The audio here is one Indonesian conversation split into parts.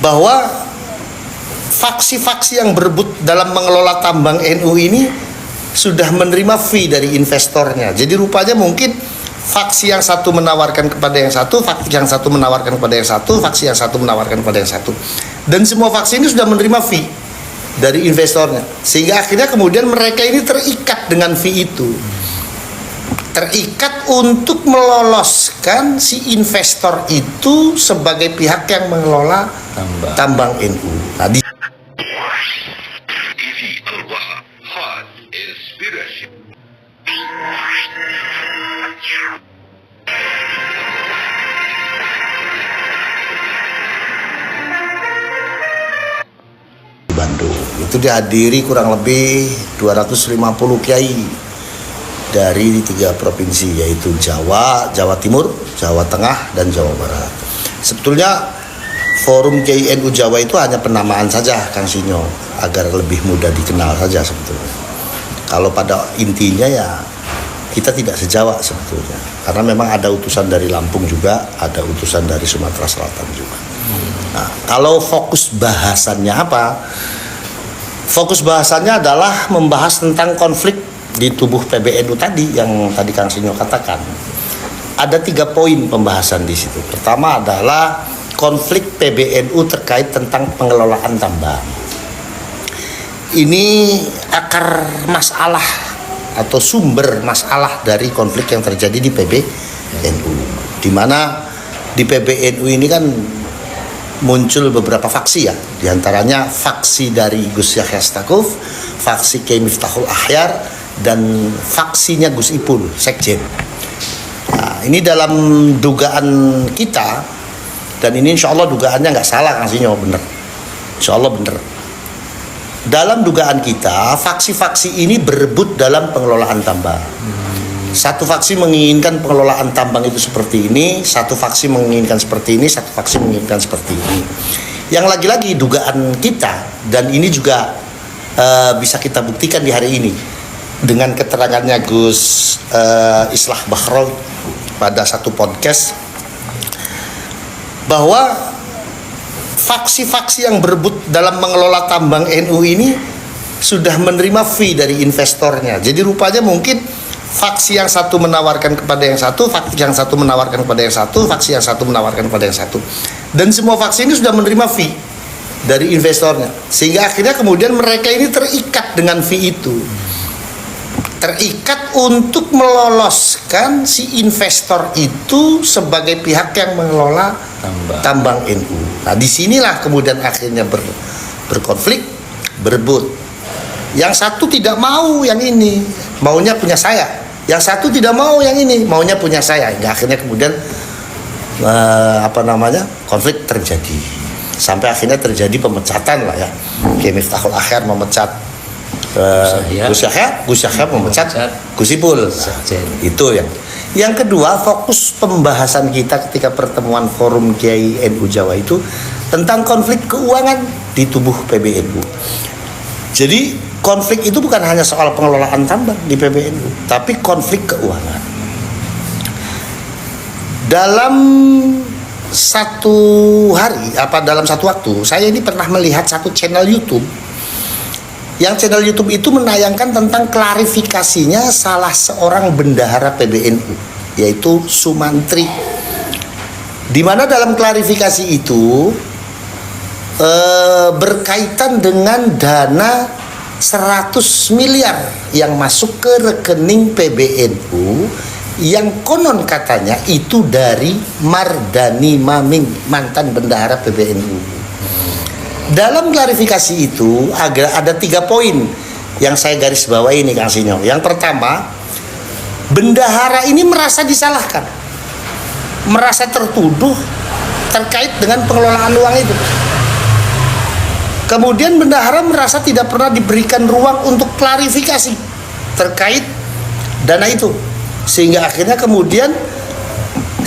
bahwa faksi-faksi yang berebut dalam mengelola tambang NU ini sudah menerima fee dari investornya. Jadi rupanya mungkin faksi yang satu menawarkan kepada yang satu, faksi yang satu menawarkan kepada yang satu, faksi yang satu menawarkan kepada yang satu. Dan semua faksi ini sudah menerima fee dari investornya. Sehingga akhirnya kemudian mereka ini terikat dengan fee itu. Terikat untuk meloloskan si investor itu sebagai pihak yang mengelola tambang NU. Nah, Bandung itu dihadiri kurang lebih 250 kiai dari 3 provinsi, yaitu Jawa, Jawa Timur, Jawa Tengah, dan Jawa Barat. Sebetulnya Forum Kiai NU Jawa itu hanya penamaan saja, Kang Sinyo, agar lebih mudah dikenal saja sebetulnya. Kalau pada intinya ya kita tidak sejawa sebetulnya, karena memang ada utusan dari Lampung juga, ada utusan dari Sumatera Selatan juga. Nah, kalau fokus bahasannya apa? Fokus bahasannya adalah membahas tentang konflik di tubuh PBNU tadi yang tadi Kang Sinyo katakan. Ada 3 poin pembahasan di situ. Pertama adalah konflik PBNU terkait tentang pengelolaan tambang. Ini akar masalah atau sumber masalah dari konflik yang terjadi di PBNU. Di mana di PBNU ini kan muncul beberapa faksi ya, diantaranya faksi dari Gus Yahya Stakuf, faksi Kiai Miftahul Akhyar, dan faksinya Gus Ipul, Sekjen. Nah, ini dalam dugaan kita, dan ini insya Allah dugaannya nggak salah Kang Sinyo, bener, insya Allah bener. Dalam dugaan kita, faksi-faksi ini berebut dalam pengelolaan tambang. Satu faksi menginginkan pengelolaan tambang itu seperti ini, satu faksi menginginkan seperti ini, satu faksi menginginkan seperti ini. Yang lagi-lagi dugaan kita, dan ini juga bisa kita buktikan di hari ini dengan keterangannya Gus Islah Bahrawi pada satu podcast, bahwa faksi-faksi yang berebut dalam mengelola tambang NU ini sudah menerima fee dari investornya. Jadi rupanya mungkin faksi yang satu menawarkan kepada yang satu, faksi yang satu menawarkan kepada yang satu, faksi yang satu menawarkan kepada yang satu. Dan semua faksi ini sudah menerima fee dari investornya. Sehingga akhirnya kemudian mereka ini terikat dengan fee itu. Terikat untuk meloloskan si investor itu sebagai pihak yang mengelola tambang NU. Nah, disinilah kemudian akhirnya berkonflik, berebut. Yang satu tidak mau yang ini, maunya punya saya. Yang satu tidak mau yang ini, maunya punya saya. Hingga akhirnya kemudian konflik terjadi. Sampai akhirnya terjadi pemecatan lah ya. Kiai Miftahul Akhyar memecat Gus Yahya memecat Gus Ipul. Itu yang kedua, fokus pembahasan kita ketika pertemuan Forum Kiai NU Jawa itu tentang konflik keuangan di tubuh PBNU. Jadi konflik itu bukan hanya soal pengelolaan tambang di PBNU, tapi konflik keuangan. Dalam satu hari, dalam satu waktu, saya ini pernah melihat satu channel YouTube. Yang channel YouTube itu menayangkan tentang klarifikasinya salah seorang bendahara PBNU, yaitu Sumantri. Di mana dalam klarifikasi itu berkaitan dengan dana 100 miliar yang masuk ke rekening PBNU yang konon katanya itu dari Mardani Maming, mantan bendahara PBNU. Dalam klarifikasi itu ada 3 poin yang saya garis bawahi ini Kang Sinyo. Yang pertama, bendahara ini merasa disalahkan, merasa tertuduh terkait dengan pengelolaan uang itu. Kemudian bendahara merasa tidak pernah diberikan ruang untuk klarifikasi terkait dana itu. Sehingga akhirnya kemudian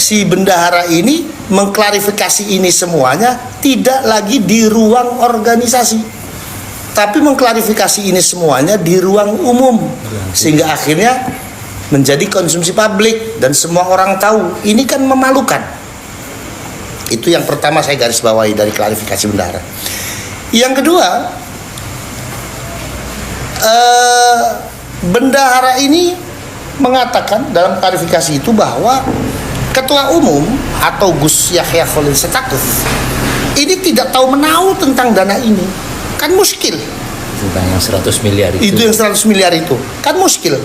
si bendahara ini mengklarifikasi ini semuanya tidak lagi di ruang organisasi, tapi mengklarifikasi ini semuanya di ruang umum. Sehingga akhirnya menjadi konsumsi publik dan semua orang tahu. Ini kan memalukan. Itu yang pertama saya garis bawahi dari klarifikasi bendahara. Yang kedua, bendahara ini mengatakan dalam klarifikasi itu bahwa Ketua Umum atau Gus Yahya Khalil Stakuf ini tidak tahu menahu tentang dana ini. Kan muskil. Tentang yang 100 miliar itu. Itu yang 100 miliar itu. Kan muskil.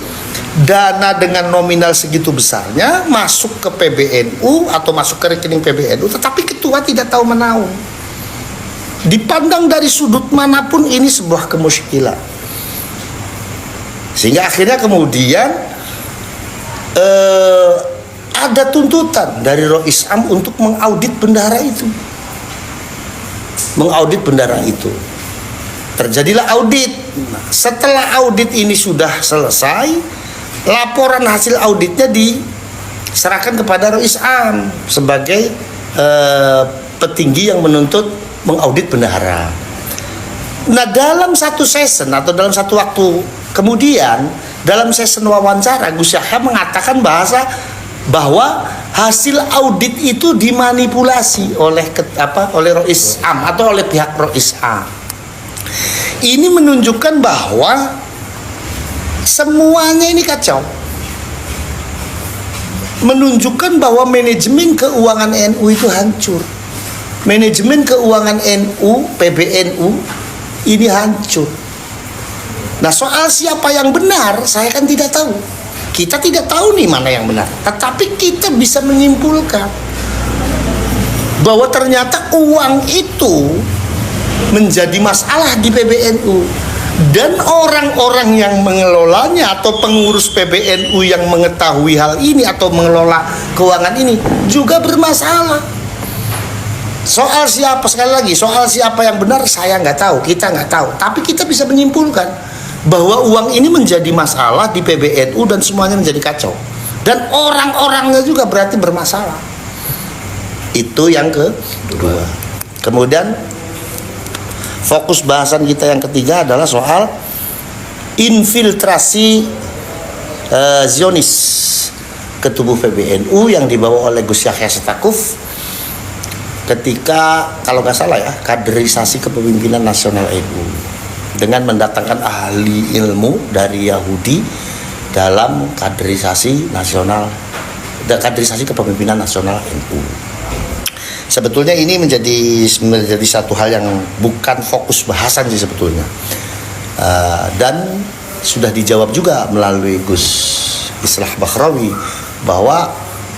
Dana dengan nominal segitu besarnya masuk ke PBNU atau masuk ke rekening PBNU, tetapi ketua tidak tahu menahu. Dipandang dari sudut manapun ini sebuah kemuskilan. Sehingga akhirnya kemudian ada tuntutan dari Rois Am untuk mengaudit bendahara itu. Mengaudit bendahara itu. Terjadilah audit. Nah, setelah audit ini sudah selesai, laporan hasil auditnya diserahkan kepada Rois Am sebagai petinggi yang menuntut mengaudit bendahara. Nah, dalam satu season atau dalam satu waktu kemudian, dalam season wawancara, Gus Yahya mengatakan bahwa hasil audit itu dimanipulasi oleh Rois Am atau oleh pihak Rois Am. Ini menunjukkan bahwa semuanya ini kacau. Menunjukkan bahwa manajemen keuangan NU itu hancur. Manajemen keuangan NU, PBNU ini hancur. Nah, soal siapa yang benar, saya kan tidak tahu. Kita tidak tahu nih mana yang benar. Tetapi kita bisa menyimpulkan bahwa ternyata uang itu menjadi masalah di PBNU. Dan orang-orang yang mengelolanya atau pengurus PBNU yang mengetahui hal ini atau mengelola keuangan ini juga bermasalah. Soal siapa, sekali lagi, soal siapa yang benar saya nggak tahu, kita nggak tahu. Tapi kita bisa menyimpulkan bahwa uang ini menjadi masalah di PBNU dan semuanya menjadi kacau. Dan orang-orangnya juga berarti bermasalah. Itu yang kedua. Kemudian fokus bahasan kita yang ketiga adalah soal infiltrasi Zionis ke tubuh PBNU yang dibawa oleh Gus Yahya Stakuf ketika, kalau nggak salah ya, kaderisasi kepemimpinan nasional NU dengan mendatangkan ahli ilmu dari Yahudi dalam kaderisasi kepemimpinan nasional NU. Sebetulnya ini menjadi satu hal yang bukan fokus bahasan sih sebetulnya, dan sudah dijawab juga melalui Gus Islah Bakhrawi bahwa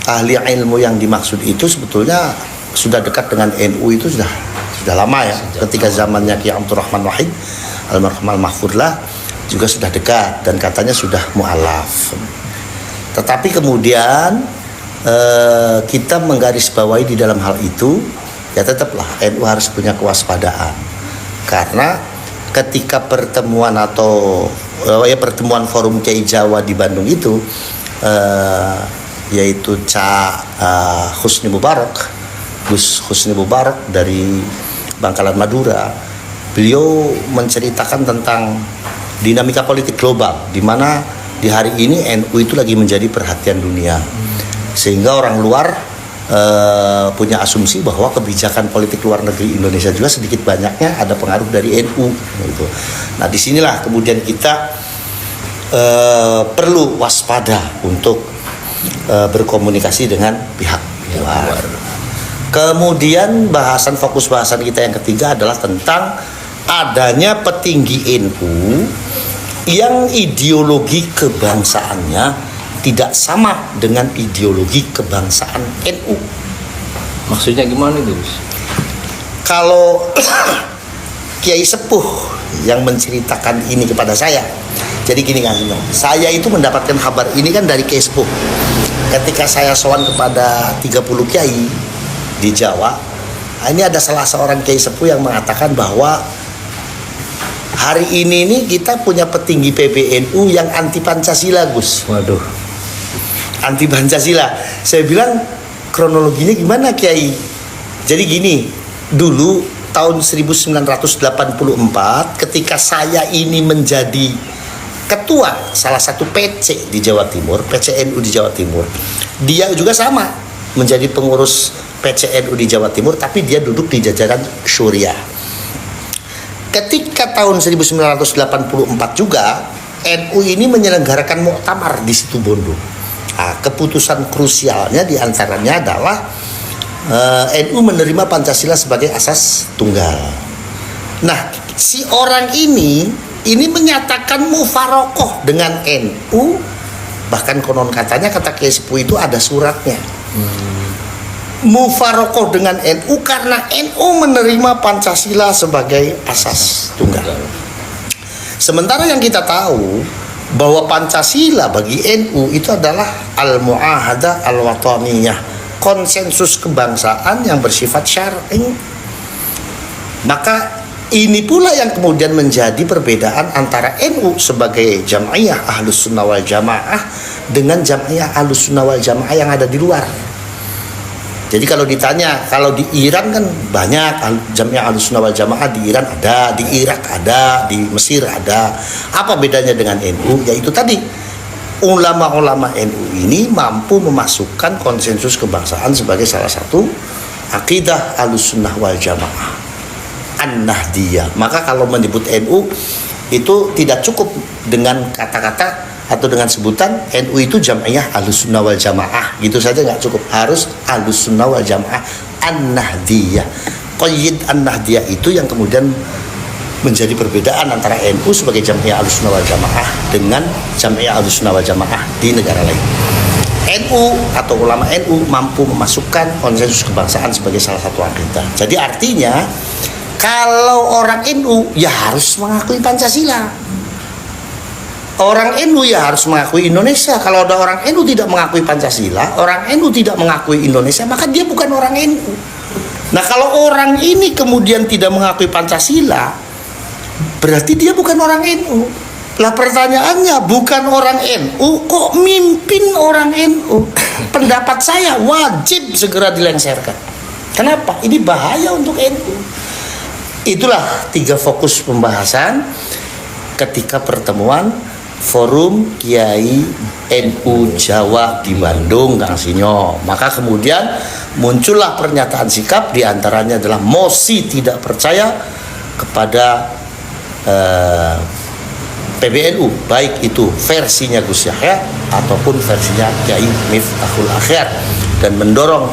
ahli ilmu yang dimaksud itu sebetulnya sudah dekat dengan NU itu sudah lama ya. Ketika zamannya Kiai Abdurrahman Wahid almarhum al-mahfudlah juga sudah dekat dan katanya sudah mu'alaf. Tetapi kemudian kita menggarisbawahi di dalam hal itu, ya tetaplah NU harus punya kewaspadaan, karena ketika pertemuan pertemuan forum Kiai Jawa di Bandung itu, yaitu Gus Husni Mubarak dari Bangkalan Madura, beliau menceritakan tentang dinamika politik global di mana di hari ini NU itu lagi menjadi perhatian dunia. Sehingga orang luar punya asumsi bahwa kebijakan politik luar negeri Indonesia juga sedikit banyaknya ada pengaruh dari NU gitu. Nah, disinilah kemudian kita perlu waspada untuk berkomunikasi dengan pihak luar. Kemudian fokus bahasan kita yang ketiga adalah tentang adanya petinggi NU yang ideologi kebangsaannya tidak sama dengan ideologi kebangsaan NU. Maksudnya gimana itu, Gus? Kalau Kiai Sepuh yang menceritakan ini kepada saya, jadi gini kan, saya itu mendapatkan kabar ini kan dari Kiai Sepuh. Ketika saya sowan kepada 30 Kiai di Jawa, ini ada salah seorang Kiai Sepuh yang mengatakan bahwa hari ini nih kita punya petinggi PBNU yang anti Pancasila, Gus. Waduh. Anti Pancasila. Saya bilang, kronologinya gimana Kiai? Jadi gini, dulu tahun 1984 ketika saya ini menjadi ketua salah satu PC di Jawa Timur, PCNU di Jawa Timur, dia juga sama menjadi pengurus PCNU di Jawa Timur, tapi dia duduk di jajaran Syuriah. Ketika tahun 1984 juga NU ini menyelenggarakan muktamar di Situbondo. Nah, keputusan krusialnya diantaranya adalah NU menerima Pancasila sebagai asas tunggal. Nah, si orang ini menyatakan mufarokoh dengan NU, bahkan konon katanya kata Kiai Sepuh itu ada suratnya. Mufarokoh dengan NU karena NU menerima Pancasila sebagai asas tunggal. Sementara yang kita tahu bahwa Pancasila bagi NU itu adalah al-mu'ahadah al-wataniyah, konsensus kebangsaan yang bersifat syar'i. Maka ini pula yang kemudian menjadi perbedaan antara NU sebagai Jam'iyah Ahlus Sunnah wal Jamaah dengan Jam'iyah Ahlus Sunnah wal Jamaah yang ada di luar. Jadi kalau ditanya, kalau di Iran kan banyak Jam'iyah Ahlus Sunnah wal Jamaah, di Iran ada, di Irak ada, di Mesir ada. Apa bedanya dengan NU? Yaitu tadi, ulama-ulama NU ini mampu memasukkan konsensus kebangsaan sebagai salah satu akidah Ahlus Sunnah wal Jamaah, An-Nahdiyah. Maka kalau menyebut NU itu tidak cukup dengan kata-kata atau dengan sebutan NU itu Jam'iyah Ahlus Sunnah wal Jamaah, gitu saja nggak cukup, harus Ahlus Sunnah wal Jamaah An-Nahdiyah. Qayyid An-Nahdiyah itu yang kemudian menjadi perbedaan antara NU sebagai Jam'iyah Ahlus Sunnah wal Jamaah dengan Jam'iyah Ahlus Sunnah wal Jamaah di negara lain. NU atau ulama NU mampu memasukkan konsensus kebangsaan sebagai salah satu akidah. Jadi artinya kalau orang NU ya harus mengakui Pancasila. Orang NU ya harus mengakui Indonesia. Kalau ada orang NU tidak mengakui Pancasila, orang NU tidak mengakui Indonesia, maka dia bukan orang NU. Nah, kalau orang ini kemudian tidak mengakui Pancasila, berarti dia bukan orang NU. Lah pertanyaannya, bukan orang NU, kok mimpin orang NU? Pendapat saya wajib segera dilengsarkan. Kenapa? Ini bahaya untuk NU. Itulah 3 fokus pembahasan ketika pertemuan Forum Kiai NU Jawa di Bandung, Kang Sinyo. Maka kemudian muncullah pernyataan sikap, diantaranya adalah mosi tidak percaya kepada PBNU, baik itu versinya Gus Yahya ataupun versinya Kiai Miftahul Akhyar, dan mendorong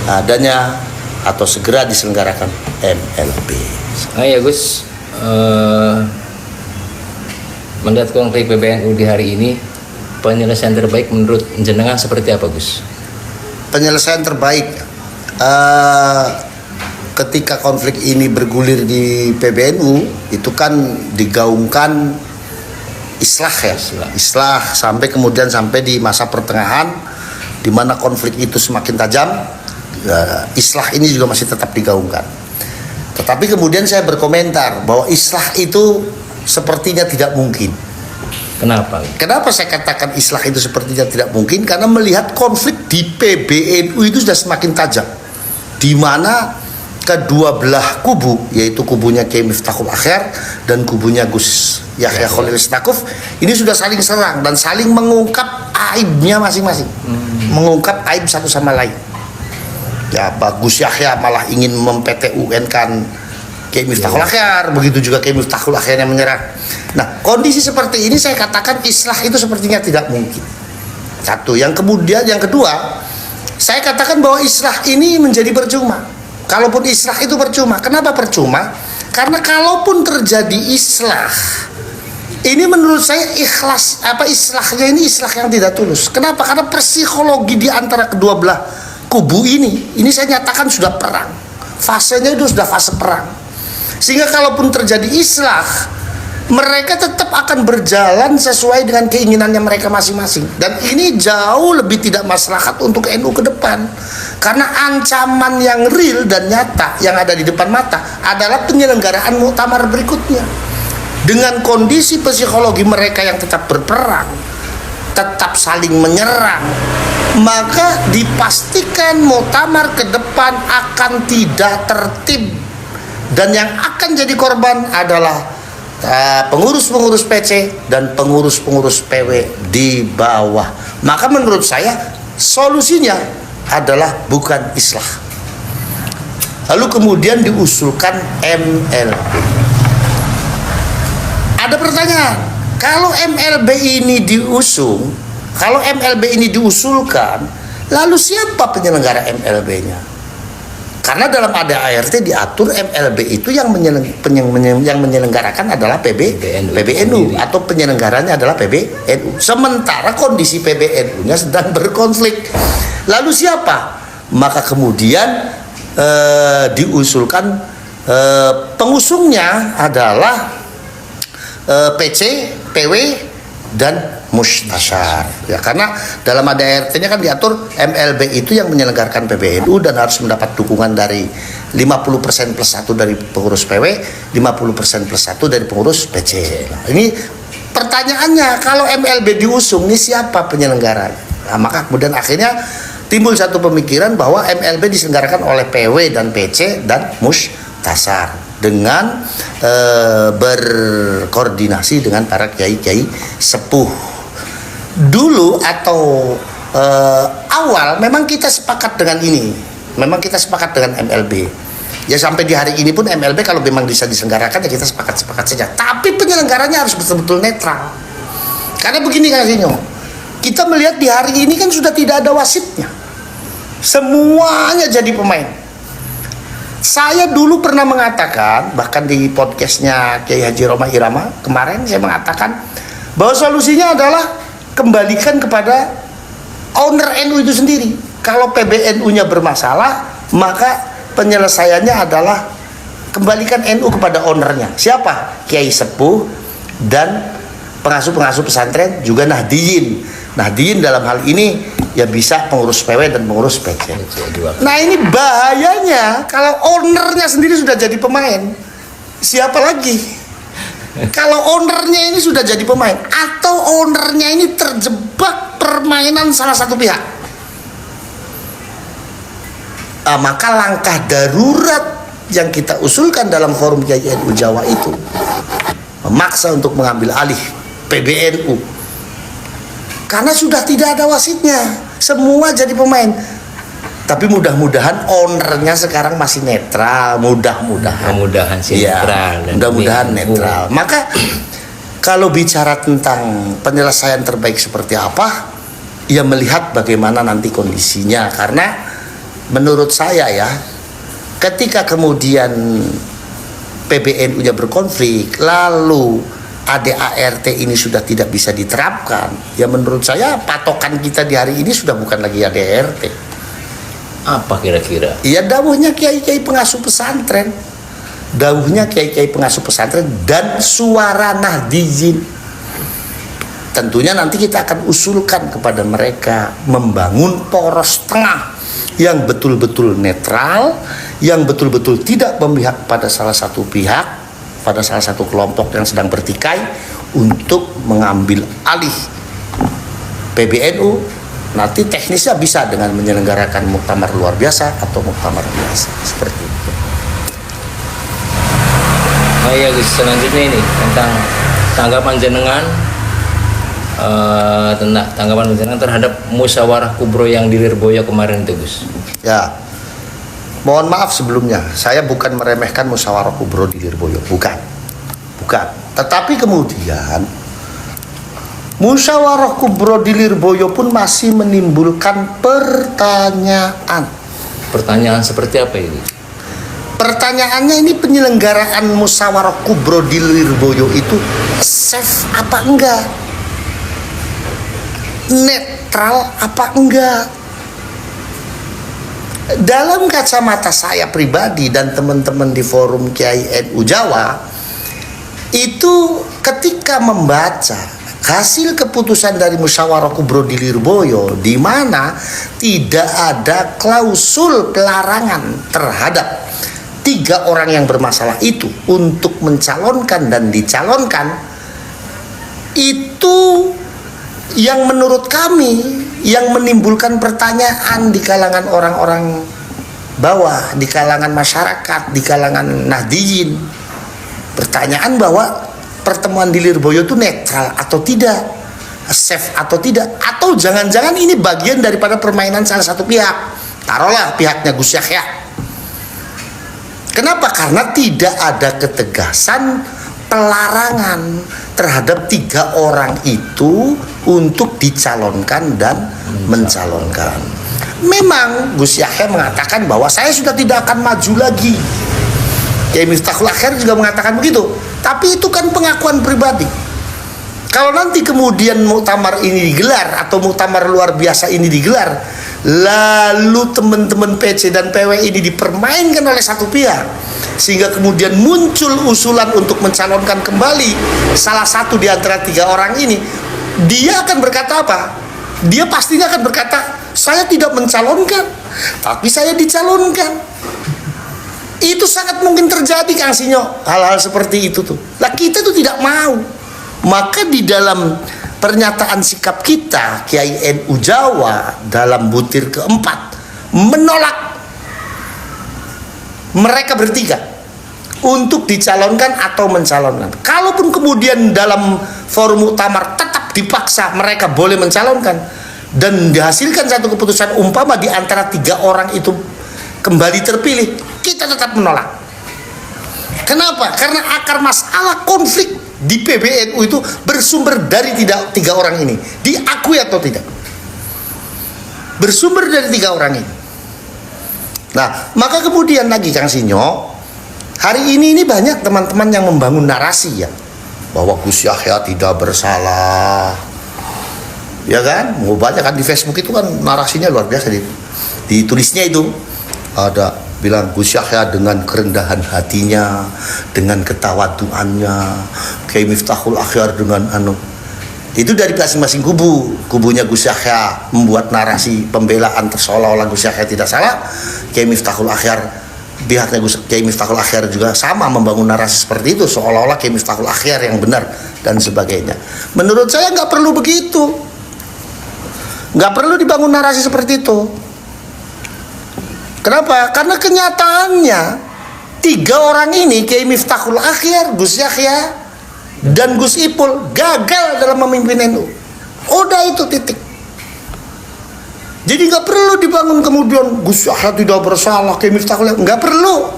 adanya atau segera diselenggarakan MLB. Ya Gus, melihat konflik PBNU di hari ini, penyelesaian terbaik menurut jenengan seperti apa, Gus? Penyelesaian terbaik ketika konflik ini bergulir di PBNU itu kan digaungkan islah ya, islah sampai kemudian sampai di masa pertengahan di mana konflik itu semakin tajam, islah ini juga masih tetap digaungkan. Tetapi kemudian saya berkomentar bahwa islah itu sepertinya tidak mungkin. Kenapa? Kenapa saya katakan islah itu sepertinya tidak mungkin? Karena melihat konflik di PBNU itu sudah semakin tajam, di mana kedua belah kubu, yaitu kubunya Kiai Miftahul Akhyar dan kubunya Gus Yahya Khalil Stakuf, ini sudah saling serang dan saling mengungkap aibnya masing-masing, mengungkap aib satu sama lain. Ya, Gus Yahya malah ingin memPTUN kan Kiai Miftahul Akhyar, begitu juga Kiai Miftahul Akhyar yang menyerang. Nah, kondisi seperti ini saya katakan islah itu sepertinya tidak mungkin. Satu, yang kemudian yang kedua, saya katakan bahwa islah ini menjadi percuma. Kalaupun islah itu percuma, kenapa percuma? Karena kalaupun terjadi islah, ini menurut saya islahnya ini islah yang tidak tulus. Kenapa? Karena psikologi di antara kedua belah kubu ini saya nyatakan sudah perang. Fasenya itu sudah fase perang. Sehingga kalaupun terjadi islah, mereka tetap akan berjalan sesuai dengan keinginannya mereka masing-masing. Dan ini jauh lebih tidak maslahat untuk NU ke depan. Karena ancaman yang real dan nyata yang ada di depan mata adalah penyelenggaraan muktamar berikutnya. Dengan kondisi psikologi mereka yang tetap berperang, tetap saling menyerang, maka dipastikan muktamar ke depan akan tidak tertib. Dan yang akan jadi korban adalah pengurus-pengurus PC dan pengurus-pengurus PW di bawah. Maka menurut saya solusinya adalah bukan islah, Lalu kemudian diusulkan MLB. Ada pertanyaan, kalau MLB ini diusulkan, lalu siapa penyelenggara MLB-nya? Karena dalam ADART diatur MLB itu yang menyelenggarakan adalah PBNU atau penyelenggaranya adalah PBNU. Sementara kondisi PBNU-nya sedang berkonflik. Lalu siapa? Maka kemudian diusulkan pengusungnya adalah PC, PW, dan Mustasyar. Ya, karena dalam ADART-nya kan diatur MLB itu yang menyelenggarakan PBNU dan harus mendapat dukungan dari 50% plus 1 dari pengurus PW, 50% plus 1 dari pengurus PC. Nah, ini pertanyaannya, kalau MLB diusung, ini siapa penyelenggaranya? Nah, maka kemudian akhirnya timbul satu pemikiran bahwa MLB diselenggarakan oleh PW dan PC dan Mustasyar dengan berkoordinasi dengan para kiai-kiai sepuh. Dulu atau awal memang kita sepakat dengan ini, memang kita sepakat dengan MLB. Ya sampai di hari ini pun MLB kalau memang bisa diselenggarakan ya kita sepakat saja. Tapi penyelenggaranya harus betul-betul netral. Karena begini Kak Sinyo, kita melihat di hari ini kan sudah tidak ada wasitnya, semuanya jadi pemain. Saya dulu pernah mengatakan, bahkan di podcastnya Kiai Haji Roma Irama kemarin saya mengatakan bahwa solusinya adalah kembalikan kepada owner NU itu sendiri. Kalau PBNU-nya bermasalah, maka penyelesaiannya adalah kembalikan NU kepada ownernya. Siapa? Kiai Sepuh dan pengasuh-pengasuh pesantren juga Nahdiyin. Nahdiyin dalam hal ini ya bisa pengurus PW dan pengurus PC. Nah ini bahayanya kalau ownernya sendiri sudah jadi pemain, siapa lagi? Kalau ownernya ini sudah jadi pemain atau ownernya ini terjebak permainan salah satu pihak, maka langkah darurat yang kita usulkan dalam forum Kiai NU Jawa itu memaksa untuk mengambil alih PBNU karena sudah tidak ada wasitnya, semua jadi pemain. Tapi mudah-mudahan ownernya sekarang masih netral, mudah-mudahan sih ya, netral. Mudah-mudahan netral. Maka kalau bicara tentang penyelesaian terbaik seperti apa, ya melihat bagaimana nanti kondisinya. Karena menurut saya ya, ketika kemudian PBNU-nya berkonflik, lalu ADART ini sudah tidak bisa diterapkan, ya menurut saya patokan kita di hari ini sudah bukan lagi ADART. Apa kira-kira? Iya, dawuhnya kiai-kiai pengasuh pesantren, dawuhnya kiai-kiai pengasuh pesantren dan suara Nahdiyin. Tentunya nanti kita akan usulkan kepada mereka membangun poros tengah yang betul-betul netral, yang betul-betul tidak memihak pada salah satu pihak, pada salah satu kelompok yang sedang bertikai untuk mengambil alih PBNU. Nanti teknisnya bisa dengan menyelenggarakan muktamar luar biasa atau muktamar biasa seperti itu. Oh iya Gus, selanjutnya ini tentang tanggapan jenengan terhadap musyawarah kubro yang di Lirboyo kemarin itu Gus. Ya, mohon maaf sebelumnya, saya bukan meremehkan musyawarah kubro di Lirboyo, bukan. Tetapi kemudian musyawarah kubro di Lirboyo pun masih menimbulkan pertanyaan. Pertanyaan seperti apa ini? Pertanyaannya ini, penyelenggaraan musyawarah kubro di Lirboyo itu safe apa enggak? Netral apa enggak? Dalam kacamata saya pribadi dan teman-teman di forum Kiai NU Jawa, itu ketika membaca hasil keputusan dari musyawarah kubro di Lirboyo, di mana tidak ada klausul pelarangan terhadap 3 orang yang bermasalah itu untuk mencalonkan dan dicalonkan, itu yang menurut kami yang menimbulkan pertanyaan di kalangan orang-orang bawah, di kalangan masyarakat, di kalangan Nahdiyin. Pertanyaan bahwa pertemuan di Lirboyo itu netral atau tidak, safe atau tidak, atau jangan-jangan ini bagian daripada permainan salah satu pihak, taruhlah pihaknya Gus Yahya. Kenapa? Karena tidak ada ketegasan pelarangan terhadap 3 orang itu untuk dicalonkan dan mencalonkan. Memang Gus Yahya mengatakan bahwa saya sudah tidak akan maju lagi. Kiai Miftahul Akhyar juga mengatakan begitu. Tapi itu kan pengakuan pribadi. Kalau nanti kemudian muktamar ini digelar atau muktamar luar biasa ini digelar, lalu teman-teman PC dan PW ini dipermainkan oleh satu pihak, sehingga kemudian muncul usulan untuk mencalonkan kembali salah satu di antara 3 orang ini, dia akan berkata apa? Dia pastinya akan berkata, saya tidak mencalonkan, tapi saya dicalonkan. Itu sangat mungkin terjadi, Kang Sinyo, hal-hal seperti itu tuh. Lah kita tuh tidak mau. Maka di dalam pernyataan sikap kita, Kiai NU Jawa dalam butir keempat menolak mereka bertiga untuk dicalonkan atau mencalonkan. Kalaupun kemudian dalam forum muktamar tetap dipaksa mereka boleh mencalonkan dan dihasilkan satu keputusan umpama di antara 3 orang itu kembali terpilih, kita tetap menolak. Kenapa? Karena akar masalah konflik di PBNU itu bersumber dari 3 orang ini. Diakui atau tidak? Bersumber dari 3 orang ini. Nah, maka kemudian lagi Kang Sinyo, hari ini banyak teman-teman yang membangun narasi ya, bahwa Gus Yahya tidak bersalah. Ya kan? Mau baca kan di Facebook itu kan narasinya luar biasa, ditulisnya itu ada bilang Gus Yahya dengan kerendahan hatinya, dengan ketawaduannya, Kiai Miftahul Akhyar dengan itu dari masing-masing kubunya Gus Yahya membuat narasi pembelaan seolah-olah Gus Yahya tidak salah, Kiai Miftahul Akhyar pihaknya Kiai Miftahul Akhyar juga sama membangun narasi seperti itu seolah-olah Kiai Miftahul Akhyar yang benar dan sebagainya. Menurut saya nggak perlu begitu, nggak perlu dibangun narasi seperti itu. Kenapa? Karena kenyataannya 3 orang ini, Kiai Miftahul Akhyar, Gus Yahya, dan Gus Ipul gagal dalam memimpin NU. Udah itu titik. Jadi nggak perlu dibangun kemudian Gus Yahya tidak bersalah, Kiai Miftahul Akhyar, nggak perlu.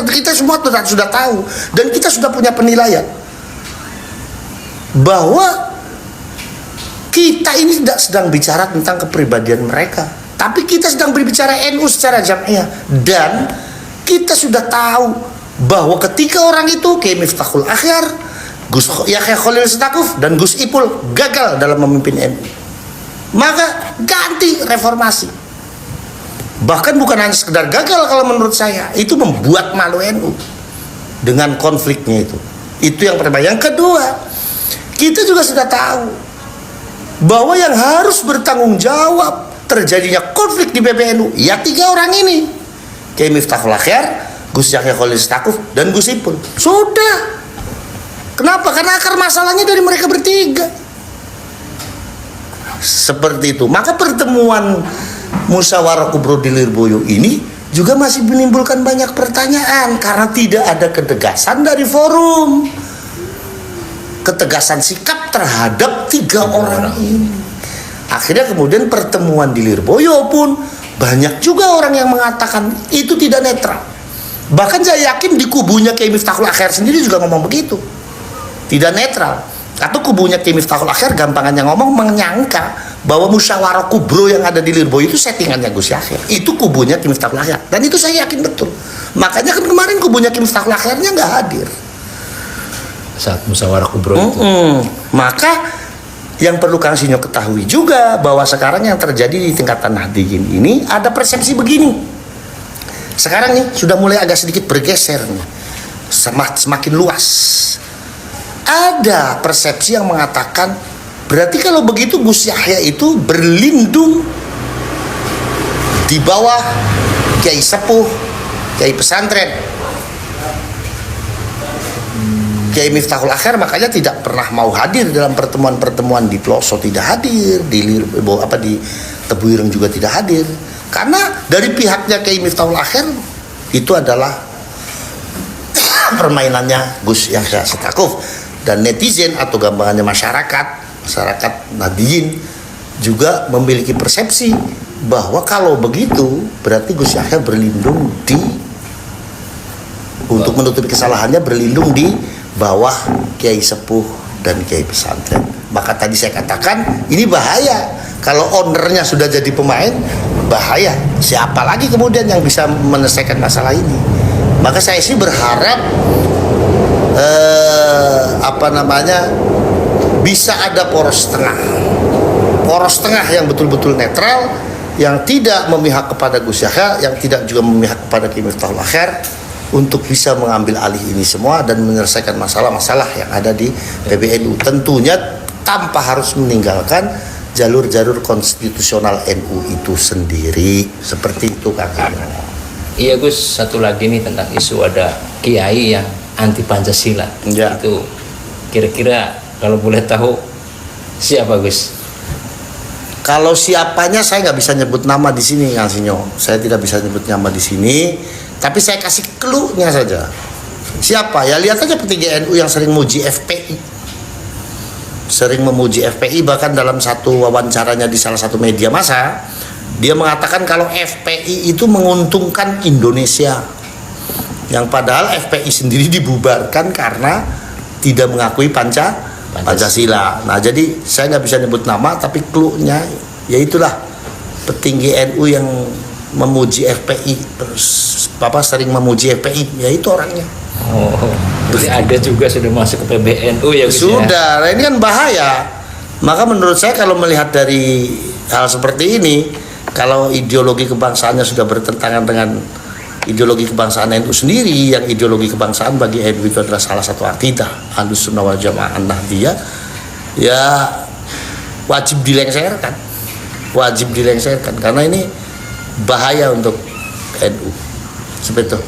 Kita semua sudah tahu dan kita sudah punya penilaian bahwa kita ini tidak sedang bicara tentang kepribadian mereka, tapi kita sedang berbicara NU secara jamiah. Dan kita sudah tahu bahwa ketika orang itu Kiai Miftahul Akhyar, Gus Yahya Khalil Stakuf, dan Gus Ipul gagal dalam memimpin NU, maka ganti reformasi. Bahkan bukan hanya sekedar gagal, kalau menurut saya itu membuat malu NU dengan konfliknya itu. Itu yang pertama. Yang kedua, kita juga sudah tahu bahwa yang harus bertanggung jawab terjadinya konflik di PBNU ya 3 orang ini, Kiai Miftahul Akhyar, Gus Yahya Khalil Stakuf, dan Gus Ipul. Sudah. Kenapa? Karena akar masalahnya dari mereka bertiga. Seperti itu. Maka pertemuan musyawarah kubro di Lirboyo ini juga masih menimbulkan banyak pertanyaan karena tidak ada ketegasan dari forum, ketegasan sikap terhadap 3 orang ini. Akhirnya kemudian pertemuan di Lirboyo pun banyak juga orang yang mengatakan itu tidak netral. Bahkan saya yakin di kubunya Kiai Miftahul Akhyar sendiri juga ngomong begitu, tidak netral. Atau kubunya Kiai Miftahul Akhyar gampangannya ngomong menyangka bahwa musyawarah kubro yang ada di Lirboyo itu settingannya Gus Yahya. Itu kubunya Kiai Miftahul Akhyar, dan itu saya yakin betul. Makanya kan kemarin kubunya Kiai Miftahul Akhyarnya nggak hadir saat musyawarah kubro itu. Maka yang perlu Kang Sinyo ketahui juga bahwa sekarang yang terjadi di tingkatan Nahdliyin ini ada persepsi begini. Sekarang nih sudah mulai agak sedikit bergeser nih, semakin luas. Ada persepsi yang mengatakan berarti kalau begitu Gus Yahya itu berlindung di bawah kiai sepuh, kiai pesantren, Kiai Miftahul Akhyar, makanya tidak pernah mau hadir dalam pertemuan-pertemuan di Ploso, tidak hadir di Tebu Ireng juga tidak hadir, karena dari pihaknya Kiai Miftahul Akhyar itu adalah permainannya Gus Yahya Stakuf. Dan netizen atau gambarannya masyarakat Nahdliyin juga memiliki persepsi bahwa kalau begitu berarti Gus Yahya berlindung di untuk menutupi kesalahannya berlindung di bawah kiai sepuh dan kiai pesantren. Maka tadi saya katakan ini bahaya. Kalau ownernya sudah jadi pemain, bahaya. Siapa lagi kemudian yang bisa menyelesaikan masalah ini? Maka saya sih berharap bisa ada poros tengah yang betul-betul netral, yang tidak memihak kepada Gus Yahya, yang tidak juga memihak kepada Kiai Miftahul Akhyar, untuk bisa mengambil alih ini semua dan menyelesaikan masalah-masalah yang ada di PBNU, tentunya tanpa harus meninggalkan jalur-jalur konstitusional NU itu sendiri. Seperti itu kakaknya. Iya Gus, satu lagi nih tentang isu ada kiai yang anti Pancasila. Ya. Itu kira-kira kalau boleh tahu siapa Gus? Kalau siapanya saya nggak bisa nyebut nama di sini, Kang Sinyo. Saya tidak bisa nyebut nama di sini, tapi saya kasih clue-nya saja. Siapa? Ya lihat aja petinggi NU yang sering muji FPI. Sering memuji FPI, bahkan dalam satu wawancaranya di salah satu media massa, dia mengatakan kalau FPI itu menguntungkan Indonesia. Yang padahal FPI sendiri dibubarkan karena tidak mengakui Pancasila. Nah, jadi saya nggak bisa nyebut nama, tapi clue-nya ya itulah petinggi NU yang memuji FPI, sering memuji FPI, ya itu orangnya. Oh, berarti ada juga sudah masuk ke PBNU ya Gus? Sudah, nah, ini kan bahaya. Maka menurut saya kalau melihat dari hal seperti ini, kalau ideologi kebangsaannya sudah bertentangan dengan ideologi kebangsaan NU sendiri, yang ideologi kebangsaan bagi NU itu adalah salah satu akidah Ahlussunnah wal Jamaah Nahdliyah, ya wajib dilengserkan karena ini bahaya untuk NU. Seperti itu.